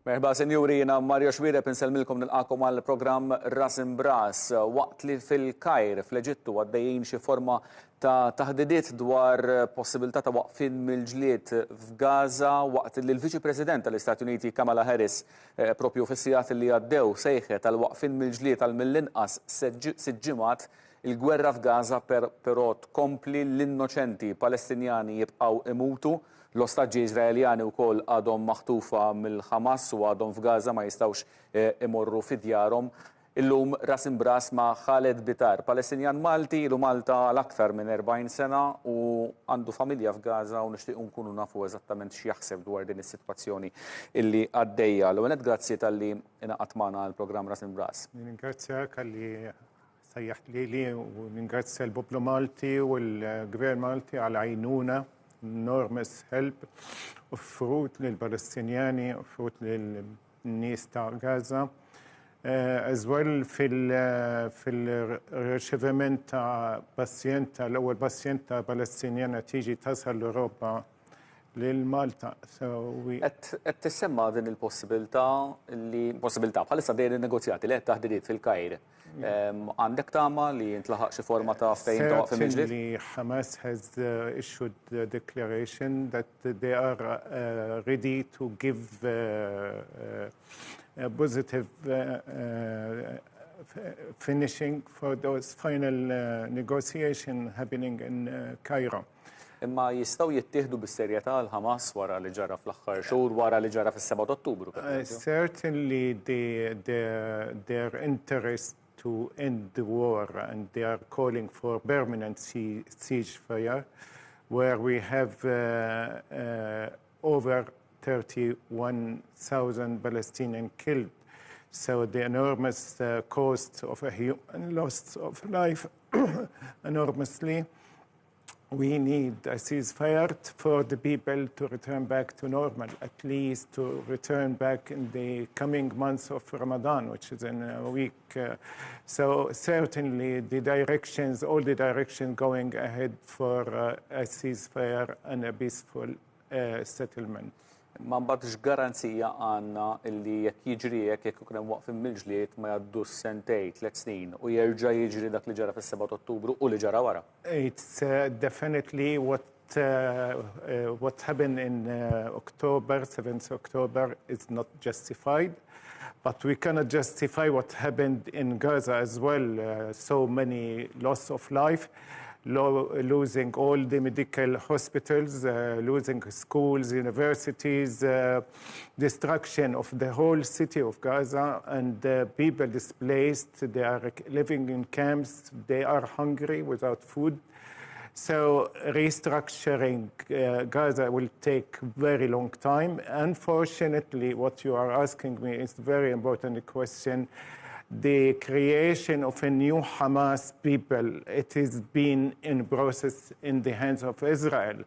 Merħba senjuri, jena Mario Xwire pinsellmilkom nilqakom għal program Ras Imbras waqt li fil-Kajr fl-Eġittu għaddejjin xi forma ta' taħdidiet dwar possibilità ta' waqfin mill-ġlied f'Gaza waqt li l-Viċi President tal-Istati Uniti Kamala Harris propju fis-sigħat li għaddew sejħet tal waqfin mill-ġlied għal mill-inqas sitt ġimgħat il-gwerra f'Gaza però tkompli l-innoċenti Palestinjani jibqgħu imutu. L-ostaġġi Iżraeljani wkoll għadhom maħtufa mill-Ħamas u għadhom f'Gaza ma jistgħux imorru fid-djarhom. Illum Ras Imbras ma' Khaled Bitar, Palestinjan Malti, ilu Malta l-aktar minn 40 sena u għandu familja f'Gaza u nixtiequ nkunu nafu eżattament x'jaħseb dwar din is-sitwazzjoni illi għaddejja. L-ewwel grazzi talli ingħaqad magħna għall-programm Ras Imbras. Ningrazzjak għalli sejjaħt lili u ningrazzja l-poplu Malti u l-Gvern Malti għal għajnuna enormous help offrut lill-Palestinjani, offrut lill-nies ta' Gaza. As well fil-rċeviment ta' pazjenta, l-ewwel pazjenta Palestinjana tiġi tasal l-Ewropa lil Malta. Qed tissemma din il-possibilità bħalissa dejjem in-negozjati li qed taħdidiet fil-Kajr. Għandek tama li jintlaħaq xi forma ta' ftehim ta' waqf mill-ġlied? Certainly Hamas has issued a declaration that they are ready to give a positive finishing for those final negotiations happening in Cairo. Imma jistgħu jittieħdu bis-serjetà l-Ħamas wara li ġara fl-aħħar xhur wara li ġara fis-7 Ottubru. Certainly their interest to end the war, and they are calling for permanent ceasefire, where we have over 31,000 Palestinians killed. So the enormous cost of a human loss of life enormously. We need a ceasefire for the people to return back to normal, at least to return back in the coming months of Ramadan, which is in a week. So certainly all the directions going ahead for a ceasefire and a peaceful settlement. Ma mbagħad x'garanzija għandna illi jekk jiġri jekk ikun hemm waqfin mill-ġlied ma jgħaddux sentejn, 3 snin u jerġa' jiġri dak li ġara fis-7 Ottubru u li ġara wara. It's definitely what happened in October, 7th October, is not justified. But we cannot justify what happened in Gaza as well. So many loss of life. Losing all the medical hospitals, losing schools, universities, destruction of the whole city of Gaza, and people displaced. They are living in camps. They are hungry without food. So restructuring Gaza will take very long time. Unfortunately, what you are asking me is a very important question. The creation of a new Hamas people, it has been in process in the hands of Israel.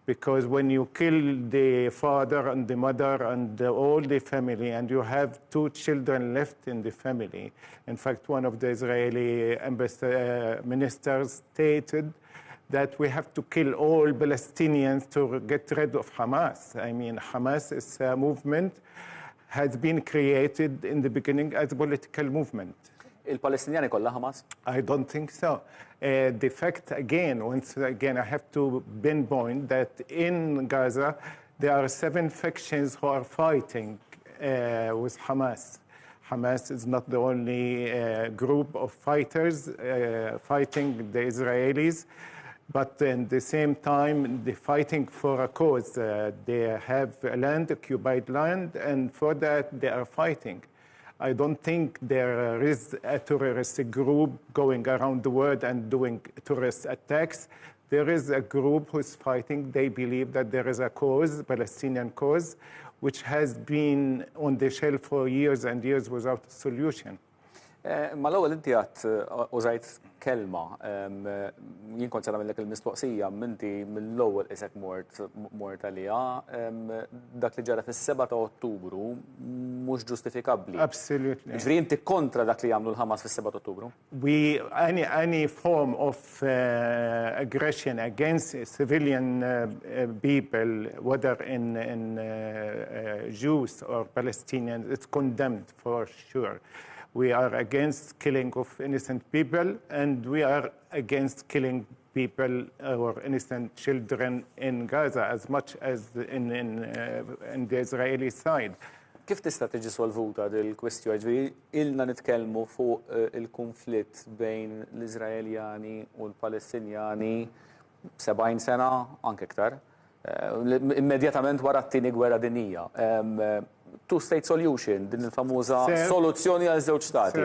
Because when you kill the father and the mother and all the family, and you have 2 children left in the family, in fact, one of the Israeli ministers stated that we have to kill all Palestinians to get rid of Hamas. I mean, Hamas is a movement has been created in the beginning as a political movement. Il-Palestinjani kollha Hamas? I don't think so. The fact, once again, I have to pinpoint that in Gaza, there are 7 factions who are fighting with Hamas. Hamas is not the only group of fighters fighting the Israelis. But at the same time, they're fighting for a cause. They have land, occupied land, and for that they are fighting. I don't think there is a terrorist group going around the world and doing terrorist attacks. There is a group who's fighting. They believe that there is a cause, Palestinian cause, which has been on the shelf for years and years without a solution. Ma l-ewwel inti għadt użajt kelma jien kont se nagħmellek il-mistoqsija minti mill-ewwel isek mort għaliha dak li ġara fis-7 ta' Ottubru mhux ġustifikabbli. Absolutely. Ġifieri inti kontra dak li jagħmlu l-Ħamas fis-7 ta' Ottubru? Any form of aggression against civilian people, whether in Jews or Palestinians, it's condemned for sure. We are against killing of innocent people, and we are against killing people or innocent children in Gaza as much as in the Israeli side. Kif tista' tiġi solvuta dil-kwestjoni? Ġifieri ilna nitkellmu fuq il-konflitt bejn l-Iżraeljani u l-Palestinjani 70 sena anke iktar. Immedjatament wara t-tieni gwerra dinjija. Two-state solution, din il-famuża soluzzjoni għal żewġ stati.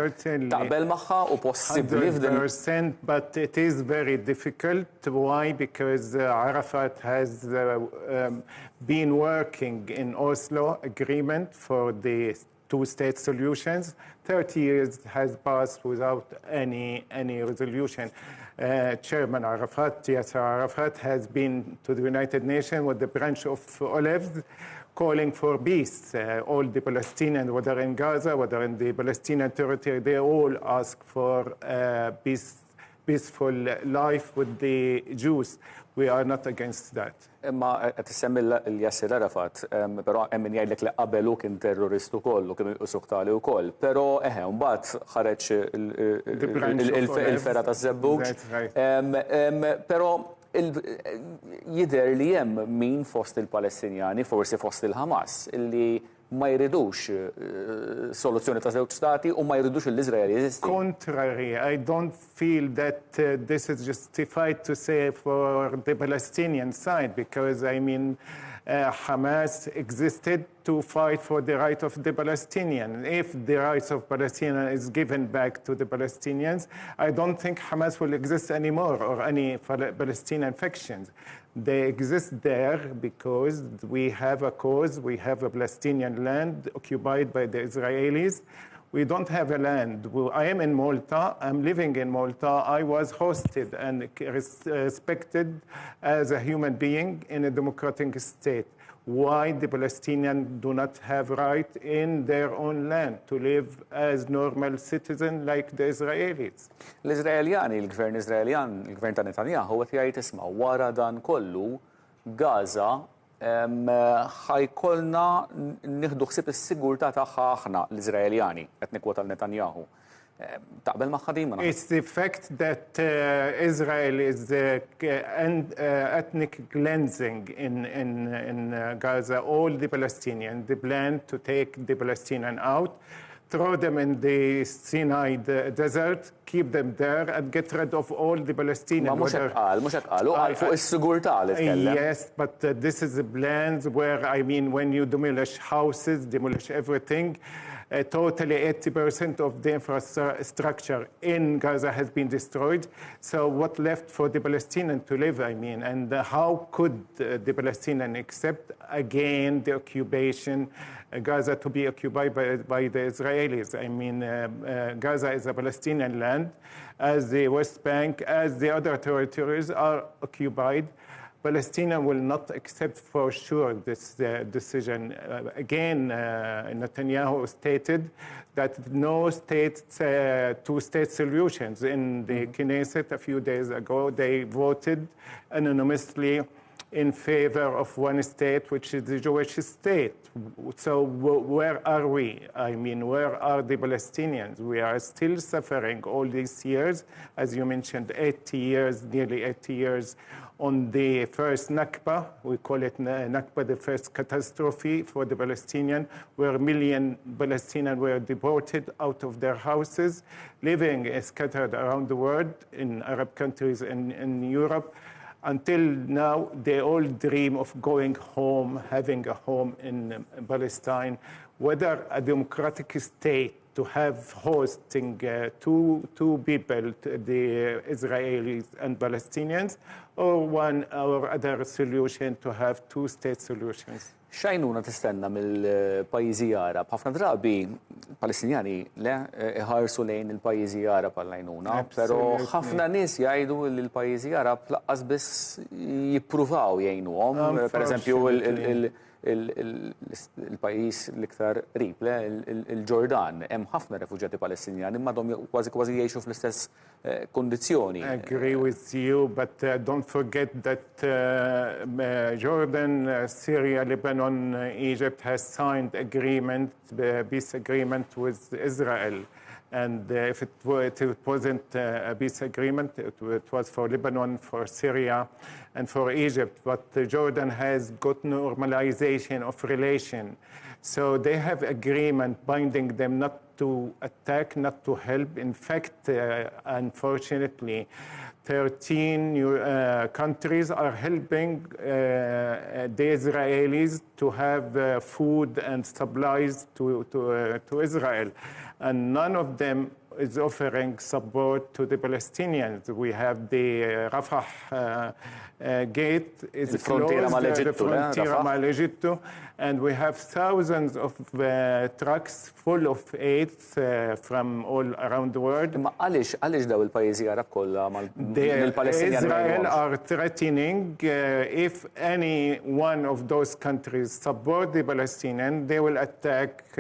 Taqbel magħha u possibbli f'din. 100%, but it is very difficult. Why? Because Arafat has been working in Oslo agreement for the two-state solutions. 30 years has passed without any resolution. Chairman Arafat, Yasser Arafat, has been to the United Nations with the branch of olives, calling for peace. All the Palestinians, whether in Gaza, whether in the Palestinian territory, they all ask for peaceful life with the Jews. We are not against that. Imma qed issemmi l-Yasser Arafat, però hemm min jgħidlek li qabelu kien terroristu kollu, kien iqsuk tali wkoll. Però mbagħad ħareġ il-fera taż-żebbuġ. Però jidher li hemm min fost il-Palestinjani, forsi fost il-Ħamas, illi ma jridux soluzzjoni ta' żewġ stati u ma jridux l-Iżrael jeżisti. Contrary, I don't feel that this is justified to say for the Palestinian side, because I mean Hamas existed to fight for the right of the Palestinians. If the rights of Palestinians is given back to the Palestinians, I don't think Hamas will exist anymore or any Palestinian factions. They exist there because we have a cause, we have a Palestinian land occupied by the Israelis. We don't have a land. I am in Malta, I'm living in Malta. I was hosted and respected as a human being in a democratic state. Why the Palestinians do not have right in their own land to live as normal citizens like the Israelis? L-Izraeljani, il-gvern Izraeljan, il-gvern ta' Netanyahu qed jgħid isma' wara dan kollu Gaza ħajkollna nieħdu ħsieb is-sigurtà tagħha aħna l-Iżraeljani qed nikkwota Netanyahu. Taqbel magħha din ma It's the fact that Israel is ethnic cleansing in Gaza. All the Palestinians, the plan to take the Palestinians out, throw them in the Sinai desert, keep them there, and get rid of all the Palestinians. Ma mhux hekk qal fuq is-sigurtà li tkellem. Yes, but this is the plans where, I mean, when you demolish houses, demolish everything, totally 80% of the infrastructure in Gaza has been destroyed. So what left for the Palestinians to live, I mean, and how could the Palestinians accept again the occupation, Gaza to be occupied by the Israelis? I mean, Gaza is a Palestinian land, as the West Bank, as the other territories are occupied. Palestinians will not accept for sure this decision. Again, Netanyahu stated that no two-state solutions. In the Knesset a few days ago, they voted anonymously in favor of one state, which is the Jewish state. So where are we? I mean, where are the Palestinians? We are still suffering all these years. As you mentioned, 80 years, nearly 80 years on the first Nakba. We call it Nakba, the first catastrophe for the Palestinians, where a million Palestinians were deported out of their houses, living scattered around the world in Arab countries and in Europe. Until now, they all dream of going home, having a home in Palestine. Whether a democratic state to have hosting two people, the Israelis and Palestinians, or one or other solution to have two-state solutions. X'għajnuna tistenna mill-pajjiżi Arab? Ħafna drabi Palestinjani le iħarsu lejn il-pajjiżi Arab għall-għajnuna, però ħafna nies jgħidu li l-pajjiżi Arab laqqas biss jippruvaw jgħinuhom. Pereżempju il-pajjiż l-iktar qrib il-Ġordan, hemm ħafna refuġjati Palestinjani imma għadhom kważi jgħixu fl-istess kondizzjoni. I agree with you, but don't forget that Jordan, Syria, Lebanon, Egypt has signed peace agreement with Israel. And if it wasn't a peace agreement, it was for Lebanon, for Syria, and for Egypt. But Jordan has got normalization of relation. So they have agreement binding them not to attack, not to help. In fact, unfortunately, 13 countries are helping the Israelis to have food and supplies to Israel. And none of them is offering support to the Palestinians. We have the Rafah gate is closed, the frontier mal-Egyptu, and we have thousands of trucks full of aid from all around the world. Ma għaliex daw il-pajjiżi Arab kollha mal-Palestinjani? Israel are threatening if any one of those countries support the Palestinians, they will attack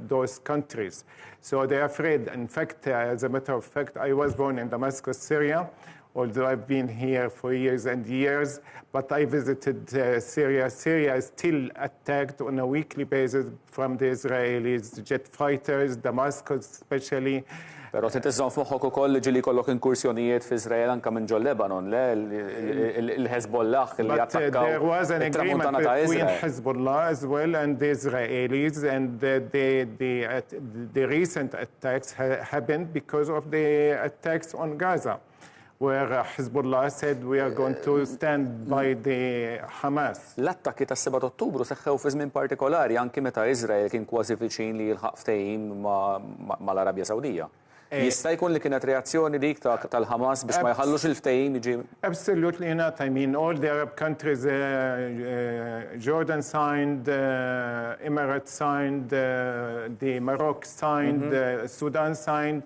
those countries. So they're afraid. In fact, as a matter of fact, I was born in Damascus, Syria, although I've been here for years and years, but I visited Syria. Syria is still attacked on a weekly basis from the Israelis, jet fighters, Damascus especially. Però titiżżomm f'moħħok ukoll li ġieli jkollok inkursjonijiet f'Iżrael anke minn ġol Lebanon, le il-Hezbollah li attakkaw. But there was an agreement between Hezbollah as well and the Israelis, and the recent attacks happened because of the attacks on Gaza, where Hezbollah said we are going to stand by the Hamas. L-attakki tas-7 Ottubru seħħew fi żmien partikolari anke meta Iżrael kien kważi viċin li jilħaq ftehim mal-Arabja Sawdija. Jista' jkun li kienet reazzjoni dik tal-Hamas biex ma jħallux il-ftehim jiġi. Absolutely not. I mean, all the Arab countries, Jordan signed, Emirates signed, the Morocco signed, Sudan signed.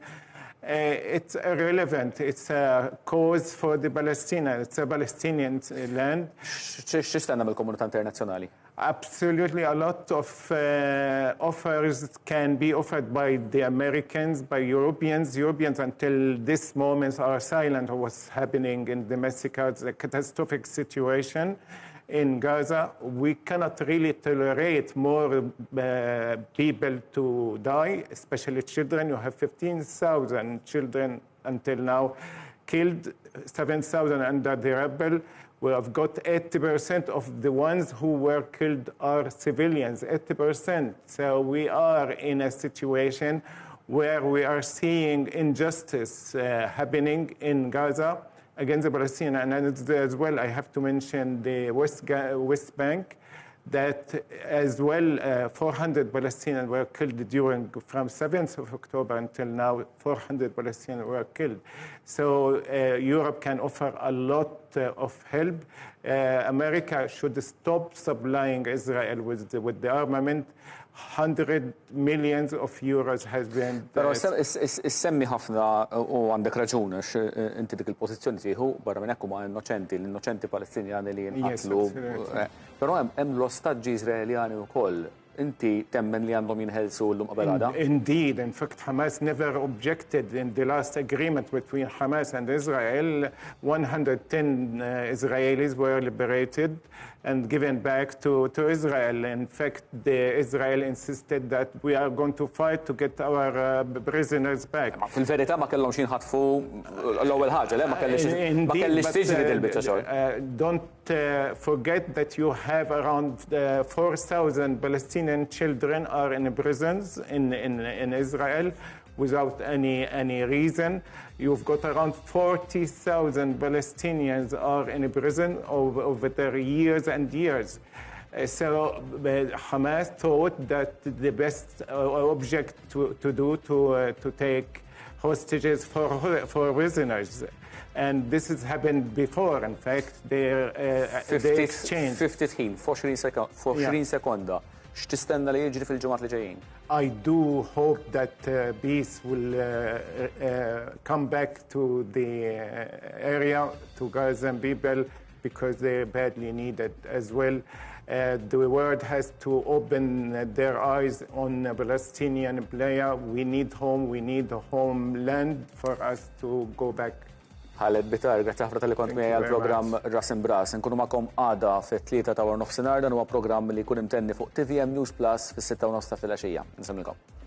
It's irrelevant. It's a cause for the Palestinians. It's a Palestinian land. X'tistenna mill-komunità internazzjonali? Absolutely, a lot of offers can be offered by the Americans, by Europeans. Europeans, until this moment, are silent on what's happening in domestic. It's a catastrophic situation in Gaza. We cannot really tolerate more people to die, especially children. You have 15,000 children until now killed, 7,000 under the rebel. We have got 80% of the ones who were killed are civilians, 80%. So we are in a situation where we are seeing injustice happening in Gaza against the Palestinians. And as well, I have to mention the West Bank, that as well 400 Palestinians were killed from 7th of October until now, 400 Palestinians were killed. So Europe can offer a lot of help. America should stop supplying Israel with the armament. 100 millions of euros has been. Però semmi ħafna u għandek raġun inti dik il-pożizzjoni tieħu barra minn hekk huma l-innoċenti Palestinjani li jinqatlu. Però hemm l-ostaġġi Iżraeljani wkoll. Inti temmen li għandhom jinħelsu llum qabel għada? Indeed. In fact, Hamas never objected in the last agreement between Hamas and Israel. 110 Israelis were liberated and given back to Israel. In fact, Israel insisted that we are going to fight to get our prisoners back. Fil-verità ma kellhomx jinħatfu l-ewwel ħaġa, le ma kellix tiġri dil-biċċa xogħol. Don't forget that you have around 4,000 Palestinian children are in prisons in Israel without any reason. You've got around 40,000 Palestinians are in prison over their years and years. So Hamas thought that the best object to do to take hostages for prisoners. And this has happened before. In fact, they exchanged. 50 20 sekonda. X'tistenna li jiġri fil-ġimgħat li ġejjin? I do hope that peace will come back to the area, to Gazan people, because they badly need it as well. The world has to open their eyes on a Palestinian player. We need home, we need a homeland for us to go back. Ħalet Bitar, grazzi ħafna tal-li kont miegħi għall-programm Ras Imbras. Nkunu magħkom għada fit-3 ta' nofsinhar dan huwa programm li jkun imtenni fuq TVM News Plus fis-6 ta' filgħaxija. Nsemilkom.